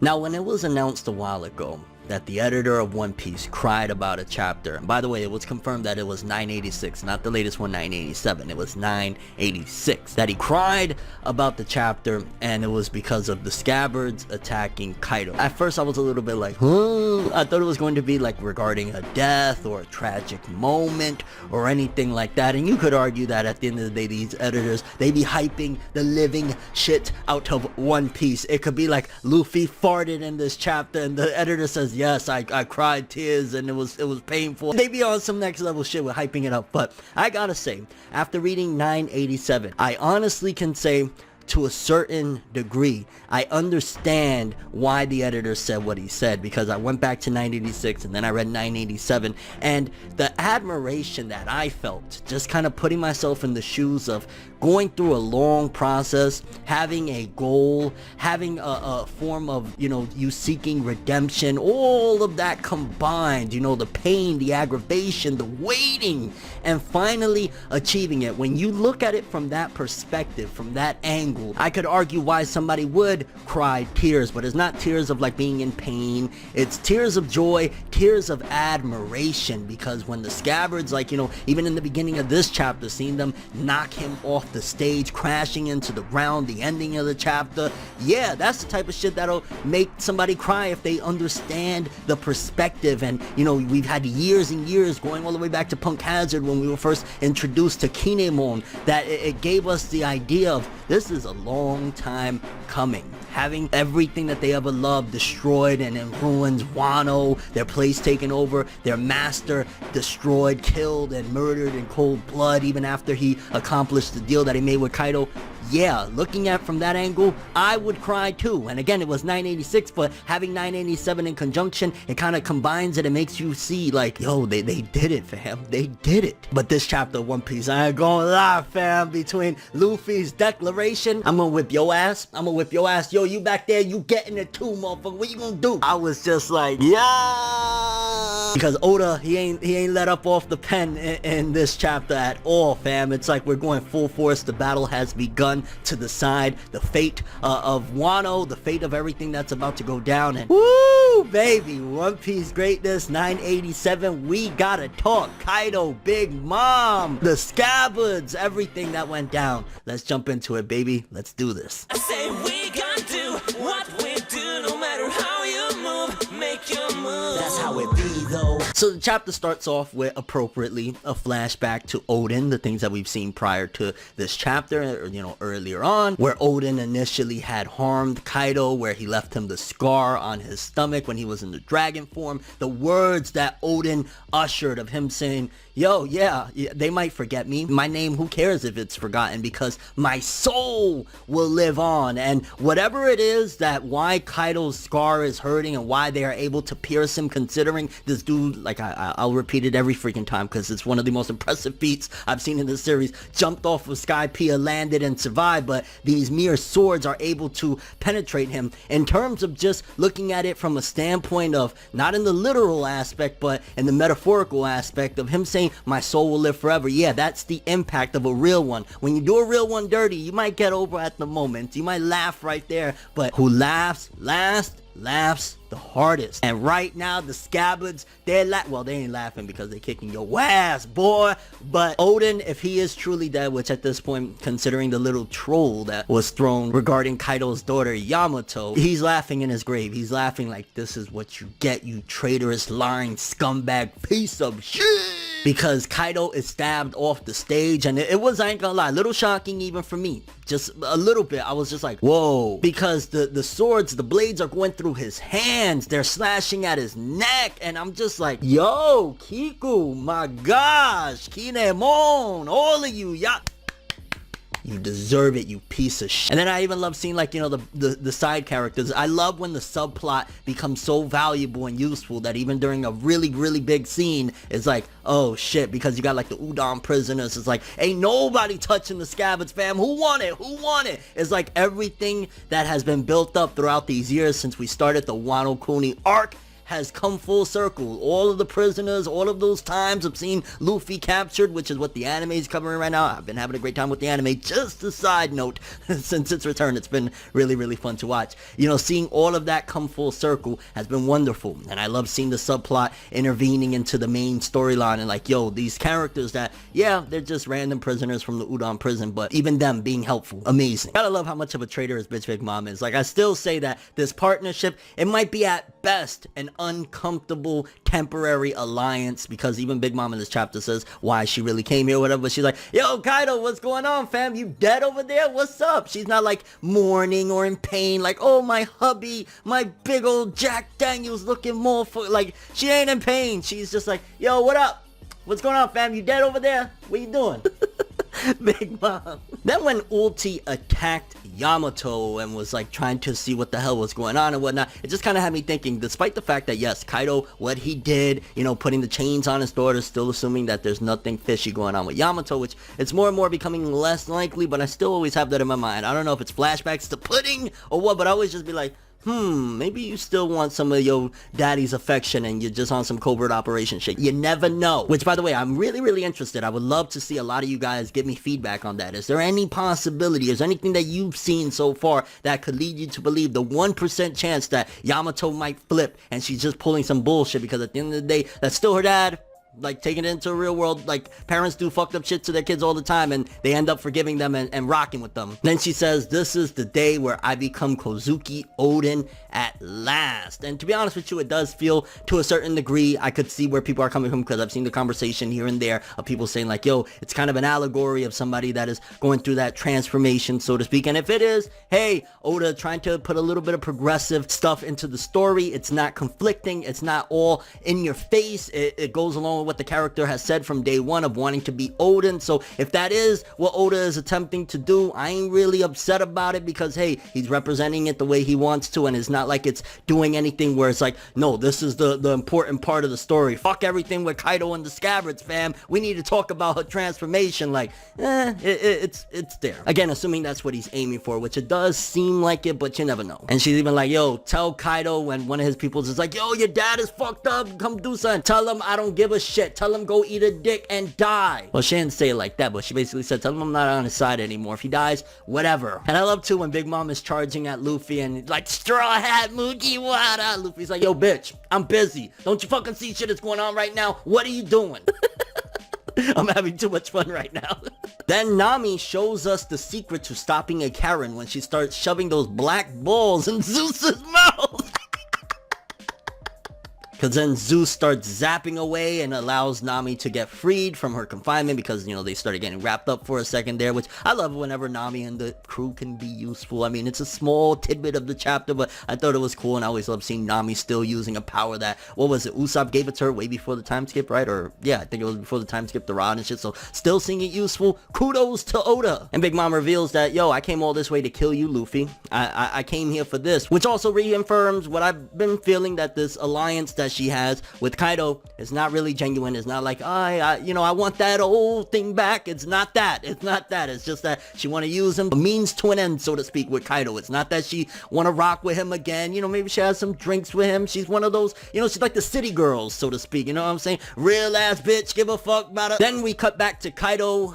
Now, when it was announced a while ago that the editor of One Piece cried about a chapter, and by the way, it was confirmed that it was 986, not the latest one, 987, it was 986, that he cried about the chapter, and it was because of the Scabbards attacking Kaido. At first I was a little bit like, I thought it was going to be like regarding a death or a tragic moment or anything like that, and you could argue that at the end of the day, these editors, they be hyping the living shit out of One Piece. It could be like Luffy farted in this chapter and the editor says, yes, I cried tears and it was painful. They be on some next level shit with hyping it up. But I gotta say, after reading 987, I honestly can say, to a certain degree, I understand why the editor said what he said, because I went back to 986 and then I read 987, and the admiration that I felt, just kind of putting myself in the shoes of going through a long process, having a goal, having a form of, you seeking redemption, all of that combined, the pain, the aggravation, the waiting, and finally achieving it. When you look at it from that perspective, from that angle, I could argue why somebody would cry tears, but it's not tears of like being in pain. It's tears of joy, tears of admiration, because when the Scabbards, even in the beginning of this chapter, seeing them knock him off the stage, crashing into the ground, the ending of the chapter, yeah, that's the type of shit that'll make somebody cry if they understand the perspective. And we've had years and years, going all the way back to Punk Hazard, when we were first introduced to Kinemon, that it gave us the idea of this is a long time coming. Having everything that they ever loved destroyed and in ruins, Wano, their place taken over, their master destroyed, killed, and murdered in cold blood, even after he accomplished the deal that he made with Kaido. Yeah, looking at from that angle, I would cry too. And again, it was 986, but having 987 in conjunction, it kind of combines it and makes you see like, yo, they did it, fam. They did it. But this chapter of One Piece, I ain't gonna lie, fam, between Luffy's declaration, I'm gonna whip your ass. I'm gonna whip your ass. Yo, you back there, you getting it too, motherfucker. What you gonna do? I was just like, yeah. Because Oda, he ain't let up off the pen in this chapter at all, fam. It's like we're going full force. The battle has begun to decide the fate of Wano, the fate of everything that's about to go down. And woo, baby, One Piece greatness, 987. We gotta talk. Kaido, Big Mom, the Scabbards, everything that went down. Let's jump into it, baby. Let's do this. I say we gonna do what we do, no matter how you move, make your move. That's how it be, though. So the chapter starts off with, appropriately, a flashback to Odin, the things that we've seen prior to this chapter, earlier on, where Odin initially had harmed Kaido, where he left him the scar on his stomach when he was in the dragon form. The words that Odin ushered of him saying, yo, yeah, they might forget me. My name, who cares if it's forgotten, because my soul will live on. And whatever it is that why Kaido's scar is hurting and why they are able to pierce him, considering this dude, like I'll repeat it every freaking time because it's one of the most impressive feats I've seen in this series, jumped off of Sky Pia, landed and survived, but these mere swords are able to penetrate him. In terms of just looking at it from a standpoint of, not in the literal aspect, but in the metaphorical aspect of him saying, my soul will live forever. Yeah, that's the impact of a real one. When you do a real one dirty, you might get over at the moment. You might laugh right there, but who laughs last laughs the hardest. And right now, the Scabbards, they ain't laughing because they're kicking your ass, boy. But Odin, if he is truly dead, which at this point, considering the little troll that was thrown regarding Kaido's daughter Yamato, he's laughing in his grave. He's laughing like, this is what you get, you traitorous, lying scumbag piece of shit. Because Kaido is stabbed off the stage, and it was, I ain't gonna lie, a little shocking even for me. Just a little bit. I was just like, whoa. Because the swords, the blades are going through his hands. They're slashing at his neck. And I'm just like, yo, Kiku, my gosh, Kinemon, all of you, y'all. You deserve it, you piece of shit. And then I even love seeing, like, the side characters. I love when the subplot becomes so valuable and useful that even during a really, really big scene, it's like, oh shit, because you got like the Udon prisoners. It's like, ain't nobody touching the Scabbards, fam. Who want it? Who want it? It's like everything that has been built up throughout these years since we started the Wano Kuni arc has come full circle. All of the prisoners, all of those times of seeing Luffy captured, which is what the anime is covering right now. I've been having a great time with the anime. Just a side note, since its return, it's been really, really fun to watch. You know, seeing all of that come full circle has been wonderful. And I love seeing the subplot intervening into the main storyline and like, yo, these characters that, yeah, they're just random prisoners from the Udon prison, but even them being helpful. Amazing. Gotta love how much of a traitorous bitch Big Mom is. Like, I still say that this partnership, it might be at best an uncomfortable temporary alliance, because even Big Mom in this chapter says why she really came here or whatever, but she's like, yo, Kaido, what's going on, fam? You dead over there? What's up? She's not like mourning or in pain, like, oh, my hubby, my big old Jack Daniels looking more for, like, she ain't in pain. She's just like, yo, what up? What's going on, fam? You dead over there? What you doing? Big Mom. Then when Ulti attacked Yamato and was like trying to see what the hell was going on and whatnot, it just kind of had me thinking, despite the fact that yes, Kaido, what he did, you know, putting the chains on his daughter, still assuming that there's nothing fishy going on with Yamato, which it's more and more becoming less likely, but I still always have that in my mind. I don't know if it's flashbacks to pudding or what, but I always just be like, maybe you still want some of your daddy's affection and you're just on some covert operation shit. You never know. Which, by the way, I'm really, really interested. I would love to see a lot of you guys give me feedback on that. Is there any possibility, is there anything that you've seen so far that could lead you to believe the 1% chance that Yamato might flip and she's just pulling some bullshit, because at the end of the day, that's still her dad? Like, taking it into the real world, like, parents do fucked up shit to their kids all the time, and they end up forgiving them and rocking with them. Then she says, this is the day where I become Kozuki Oden at last. And to be honest with you, it does feel, to a certain degree, I could see where people are coming from, because I've seen the conversation here and there of people saying like, yo, it's kind of an allegory of somebody that is going through that transformation, so to speak. And if it is, hey, Oda trying to put a little bit of progressive stuff into the story. It's not conflicting. It's not all in your face. It goes along with what the character has said from day one of wanting to be Odin. So if that is what Oda is attempting to do, I ain't really upset about it, because hey, he's representing it the way he wants to, and it's not like it's doing anything where it's like, no, this is the important part of the story. Fuck everything with Kaido and the Scabbards, fam. We need to talk about her transformation. Like, it's there. Again, assuming that's what he's aiming for, which it does seem like it, but you never know. And she's even like, yo, tell Kaido, when one of his people is like, yo, your dad is fucked up, come do something. Tell him I don't give a shit. Tell him go eat a dick and die. Well, she didn't say it like that, but she basically said, tell him I'm not on his side anymore. If he dies, whatever. And I love too when Big Mom is charging at Luffy and like, straw hat Mugiwara. Luffy's like, yo, bitch, I'm busy. Don't you fucking see shit that's going on right now? What are you doing? I'm having too much fun right now. Then Nami shows us the secret to stopping a Karen when she starts shoving those black balls in Zeus's mouth. Because then Zeus starts zapping away and allows Nami to get freed from her confinement, because, you know, they started getting wrapped up for a second there, which I love whenever Nami and the crew can be useful. I mean, it's a small tidbit of the chapter, but I thought it was cool, and I always love seeing Nami still using a power that, what was it, Usopp gave it to her way before the time skip, right? Or, yeah, I think it was before the time skip, the rod and shit, so still seeing it useful. Kudos to Oda. And Big Mom reveals that, yo, I came all this way to kill you, Luffy. I came here for this, which also reaffirms what I've been feeling, that this alliance that she has with Kaido is not really genuine. It's not like, I want that old thing back. It's not that. It's just that she want to use him, a means to an end, so to speak, with Kaido. It's not that she want to rock with him again. You know, maybe she has some drinks with him. She's one of those, you know, she's like the city girls, so to speak. You know what I'm saying? Real ass bitch, give a fuck about it. Then we cut back to Kaido,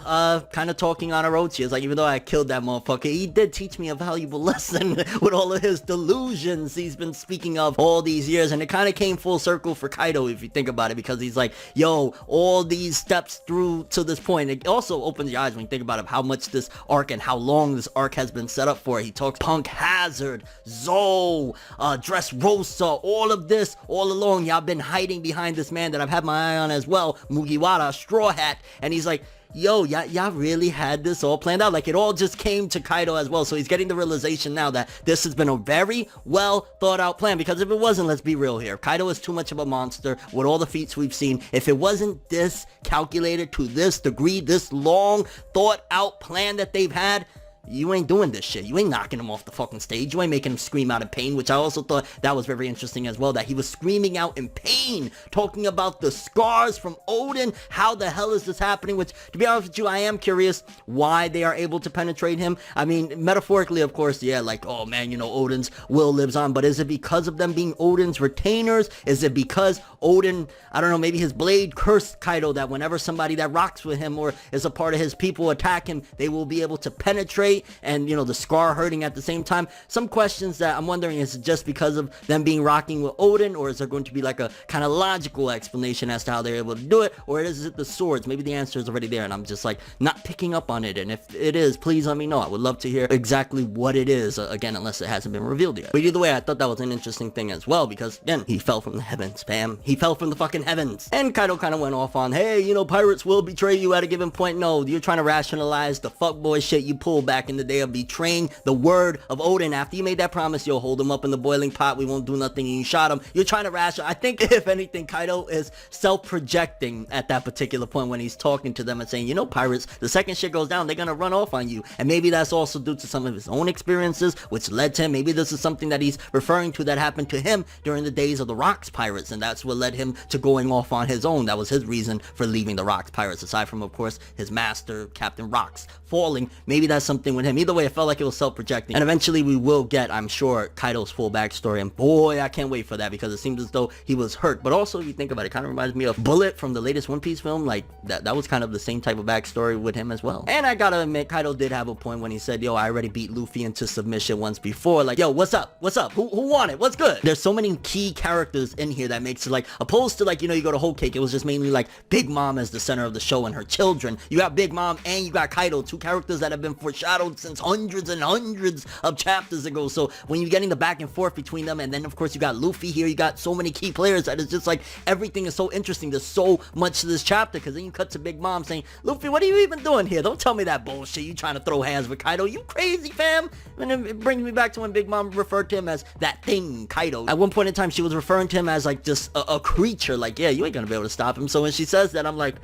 kind of talking on her own. She is like, even though I killed that motherfucker, he did teach me a valuable lesson with all of his delusions he's been speaking of all these years. And it kind of came full circle for Kaido, if you think about it, because he's like, yo, all these steps through to this point. It also opens your eyes when you think about it, how much this arc and how long this arc has been set up for. He talks Punk Hazard, Zoe, Dressrosa, all of this all along. Y'all been hiding behind this man that I've had my eye on as well, Mugiwara, Straw Hat. And he's like, yo, y'all really had this all planned out. Like, it all just came to Kaido as well. So he's getting the realization now that this has been a very well thought out plan. Because if it wasn't, let's be real here, Kaido is too much of a monster with all the feats we've seen. If it wasn't this calculated to this degree, this long thought out plan that they've had, you ain't doing this shit. You ain't knocking him off the fucking stage. You ain't making him scream out in pain, which I also thought that was very interesting as well, that he was screaming out in pain, talking about the scars from Odin. How the hell is this happening? Which, to be honest with you, I am curious why they are able to penetrate him. I mean, metaphorically, of course, yeah, like, oh man, you know, Odin's will lives on, but is it because of them being Odin's retainers? Is it because Odin, I don't know, maybe his blade cursed Kaido, that whenever somebody that rocks with him or is a part of his people attack him, they will be able to penetrate, and, you know, the scar hurting at the same time? Some questions that I'm wondering, is it just because of them being rocking with Odin, or is there going to be like a kind of logical explanation as to how they're able to do it, or is it the swords? Maybe the answer is already there and I'm just like not picking up on it, and if it is, please let me know. I would love to hear exactly what it is, again, unless it hasn't been revealed yet. But either way, I thought that was an interesting thing as well, because again, he fell from the heavens, fam. He fell from the fucking heavens. And Kaido kind of went off on, hey, you know, pirates will betray you at a given point. No, you're trying to rationalize the fuckboy shit you pulled back in the day of betraying the word of Odin. After you made that promise, you'll hold him up in the boiling pot, we won't do nothing, and you shot him. You're trying to rationalize. I think, if anything, Kaido is self-projecting at that particular point when he's talking to them and saying, you know, pirates, the second shit goes down, they're gonna run off on you. And maybe that's also due to some of his own experiences, which led to him. Maybe this is something that he's referring to that happened to him during the days of the Rocks Pirates, and that's what led him to going off on his own. That was his reason for leaving the Rocks Pirates, aside from, of course, his master, Captain Rocks, falling. Maybe that's something with him. Either way, it felt like it was self-projecting. And eventually we will get, I'm sure, Kaido's full backstory, and boy, I can't wait for that, because it seems as though he was hurt. But also, if you think about it, it kind of reminds me of Bullet from the latest One Piece film. Like, that was kind of the same type of backstory with him as well. And I gotta admit, Kaido did have a point when he said, yo, I already beat Luffy into submission once before. Like, yo, what's up? What's up? Who won it? What's good? There's so many key characters in here that makes it, like, opposed to, like, you know, you go to Whole Cake, it was just mainly like Big Mom as the center of the show and her children. You got Big Mom and you got Kaido, two characters that have been foreshadowed since hundreds and hundreds of chapters ago. So when you're getting the back and forth between them, and then of course you got Luffy here, you got so many key players that it's just like everything is so interesting. There's so much to this chapter, because then you cut to Big Mom saying, Luffy, what are you even doing here? Don't tell me that bullshit. You trying to throw hands with Kaido? You crazy, fam? And it brings me back to when Big Mom referred to him as that thing, Kaido. At one point in time, she was referring to him as like just a creature. Like, yeah, you ain't gonna be able to stop him. So when she says that, I'm like,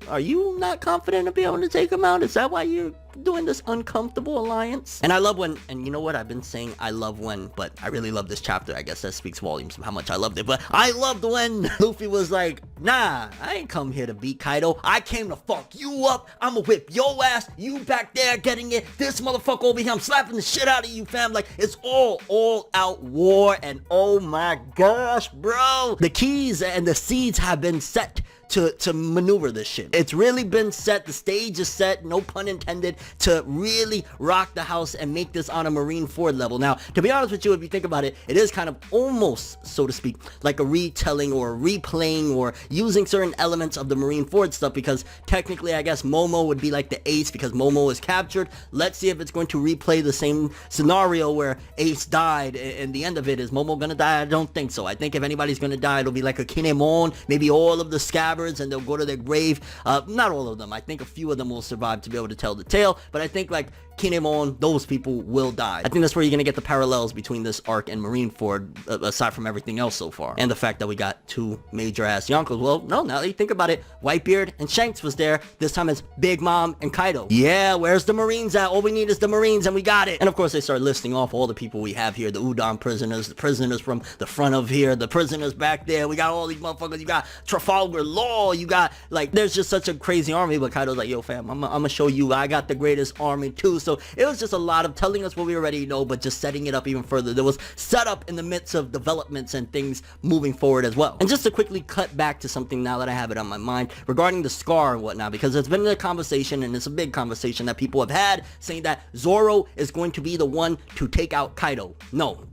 are you not confident to be able to take him out? Is that why you're doing this uncomfortable alliance? And I love when, and you know what, I've been saying I love when, but I really love this chapter. I guess that speaks volumes of how much I loved it. But I loved when Luffy was like, nah, I ain't come here to beat Kaido. I came to fuck you up. I'ma whip your ass. You back there getting it. This motherfucker over here, I'm slapping the shit out of you, fam. Like, it's all out war. And oh my gosh, bro, the keys and the seeds have been set to maneuver this shit. It's really been set. The stage is set, no pun intended, to really rock the house and make this on a Marineford level. Now, to be honest with you, if you think about it, it is kind of almost, so to speak, like a retelling or a replaying or using certain elements of the Marineford stuff, because technically, I guess Momo would be like the ace, because Momo is captured. Let's see if it's going to replay the same scenario where Ace died, and the end of it is Momo gonna die? I don't think so. I think if anybody's gonna die, it'll be like a Kinemon, maybe all of the Scabbards, and they'll go to their grave. Not all of them. I think a few of them will survive to be able to tell the tale, but I think like Kinemon, those people will die. I think that's where you're gonna get the parallels between this arc and Marineford, aside from everything else so far. And the fact that we got two major ass Yonkos. Well, no, now that you think about it, Whitebeard and Shanks was there. This time it's Big Mom and Kaido. Yeah, where's the Marines at? All we need is the Marines, and we got it. And of course they start listing off all the people we have here, the Udon prisoners, the prisoners from the front of here, the prisoners back there. We got all these motherfuckers. You got Trafalgar Law. You got, like, there's just such a crazy army. But Kaido's like, yo fam, I'm gonna show you I got the greatest army too. So it was just a lot of telling us what we already know, but just setting it up even further. There was setup in the midst of developments and things moving forward as well. And just to quickly cut back to something now that I have it on my mind regarding the scar and whatnot, because it's been a conversation, and it's a big conversation that people have had, saying that Zoro is going to be the one to take out Kaido. No,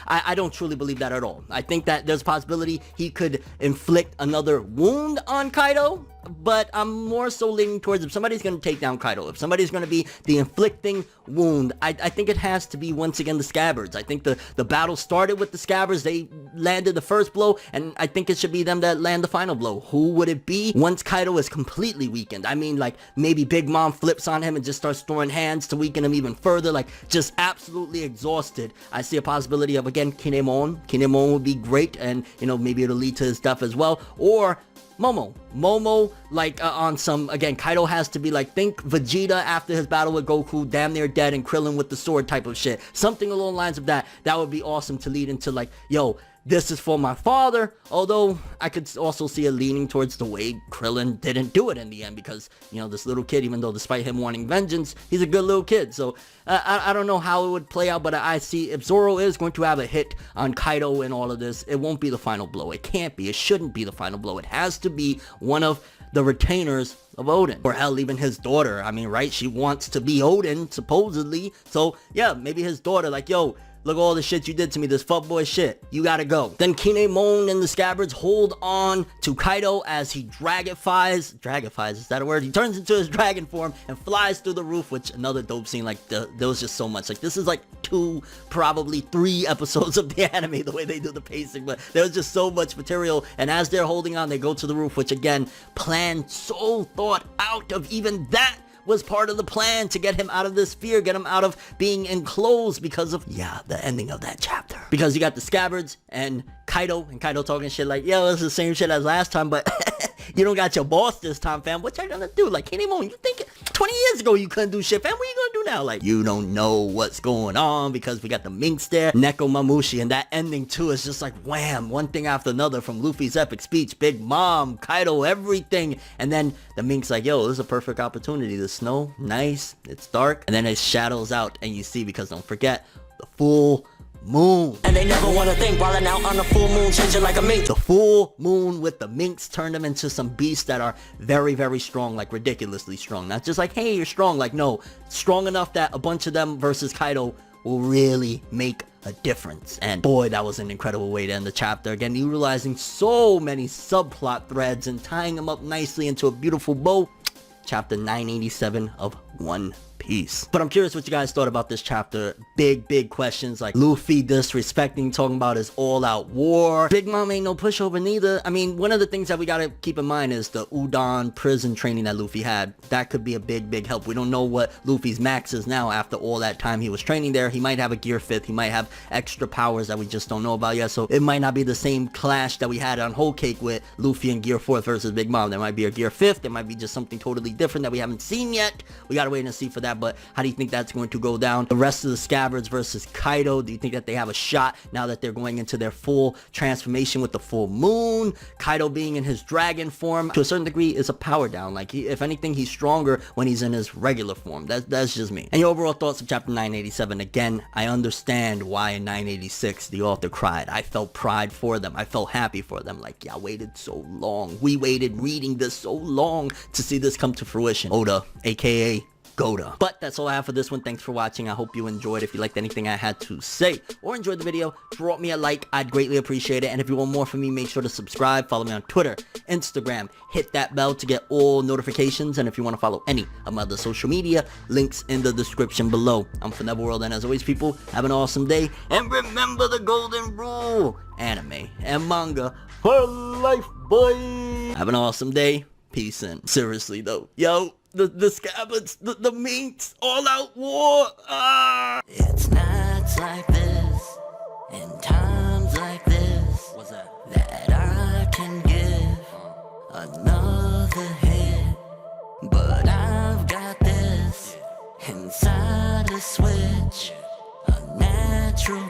I don't truly believe that at all. I think that there's a possibility he could inflict another wound on Kaido, but I'm more so leaning towards, if somebody's going to take down Kaido, if somebody's going to be the inflicting wound, I think it has to be once again the Scabbards. I think the battle started with the Scabbards. They landed the first blow, and I think it should be them that land the final blow. Who would it be once Kaido is completely weakened? I mean, like, maybe Big Mom flips on him and just starts throwing hands to weaken him even further, like, just absolutely exhausted. I see a possibility of, again, Kinemon. Kinemon would be great, and, you know, maybe it'll lead to his death as well. Or Momo Momo, like, on some, again, Kaido has to be like, think Vegeta after his battle with Goku, damn near dead, and Krillin with the sword type of shit. Something along the lines of that. That would be awesome to lead into, like, yo, this is for my father, although I could also see it leaning towards the way Krillin didn't do it in the end, because, you know, this little kid, even though despite him wanting vengeance, he's a good little kid. So I don't know how it would play out, but I see if Zoro is going to have a hit on Kaido in all of this, it won't be the final blow. It can't be. It shouldn't be the final blow. It has to be one of the retainers of Odin, or hell, even his daughter. I mean, right? She wants to be Odin, supposedly. So yeah, maybe his daughter, like, yo, look at all the shit you did to me, this fuckboy shit. You gotta go. Then Kinemon and the Scabbards hold on to Kaido as he dragifies, is that a word? He turns into his dragon form and flies through the roof, which another dope scene. Like, there was just so much. Like, this is like 2, probably 3 episodes of the anime, the way they do the pacing, but there was just so much material. And as they're holding on, they go to the roof, which again, planned, so thought out of. Even that was part of the plan to get him out of this fear, get him out of being enclosed because of, yeah, the ending of that chapter. Because you got the Scabbards and Kaido talking shit like, yo, it's the same shit as last time, but you don't got your boss this time, fam. What y'all gonna do? Like, Kinemon, you think 20 years ago you couldn't do shit, fam? What you gonna do now? Like, you don't know what's going on because we got the Minks there, Neko Mamushi, and that ending too is just like, wham, one thing after another from Luffy's epic speech, Big Mom, Kaido, everything. And then the Minks like, yo, this is a perfect opportunity. The snow, nice, it's dark. And then it shadows out and you see, because don't forget, the full moon. And they never wanna think, wildin' out on the full moon, changing like a mink. The full moon with the Minks turned them into some beasts that are very, very strong, like ridiculously strong. Not just like, hey, you're strong. Like, no, strong enough that a bunch of them versus Kaido will really make a difference. And boy, that was an incredible way to end the chapter. Again, utilizing so many subplot threads and tying them up nicely into a beautiful bow. Chapter 987 of One Piece. But I'm curious what you guys thought about this chapter. Big questions like Luffy disrespecting, talking about his all-out war. Big Mom ain't no pushover neither. I mean, one of the things that we gotta keep in mind is the Udon prison training that Luffy had. That could be a big help. We don't know what Luffy's max is now after all that time he was training there. He might have a gear 5th. He might have extra powers that we just don't know about yet. So it might not be the same clash that we had on Whole Cake with Luffy and gear 4th versus Big Mom. There might be a gear 5th. There might be just something totally different that we haven't seen yet. We gotta wait and see for that. But how do you think that's going to go down? The rest of the Scabbards versus Kaido, do you think that they have a shot now that they're going into their full transformation with the full moon? Kaido being in his dragon form, to a certain degree, is a power down. Like, if anything, he's stronger when he's in his regular form. That's just me. And your overall thoughts of chapter 987. Again, I understand why in 986 the author cried. I felt pride for them. I felt happy for them. Like, yeah, I waited so long. We waited reading this so long to see this come to fruition. Oda, aka Goda. But that's all I have for this one. Thanks for watching. I hope you enjoyed. If you liked anything I had to say or enjoyed the video, drop me a like. I'd greatly appreciate it. And if you want more from me, make sure to subscribe. Follow me on Twitter, Instagram. Hit that bell to get all notifications. And if you want to follow any of my other social media, links in the description below. I'm ForneverWorld, and as always, people, have an awesome day. And remember the golden rule: anime and manga for life, boy. Have an awesome day. Peace in. Seriously though, yo. The Scabbards, the Minks, all out war. It's nights like this, and times like this, what's that I can give another hit. But I've got this inside a switch, a natural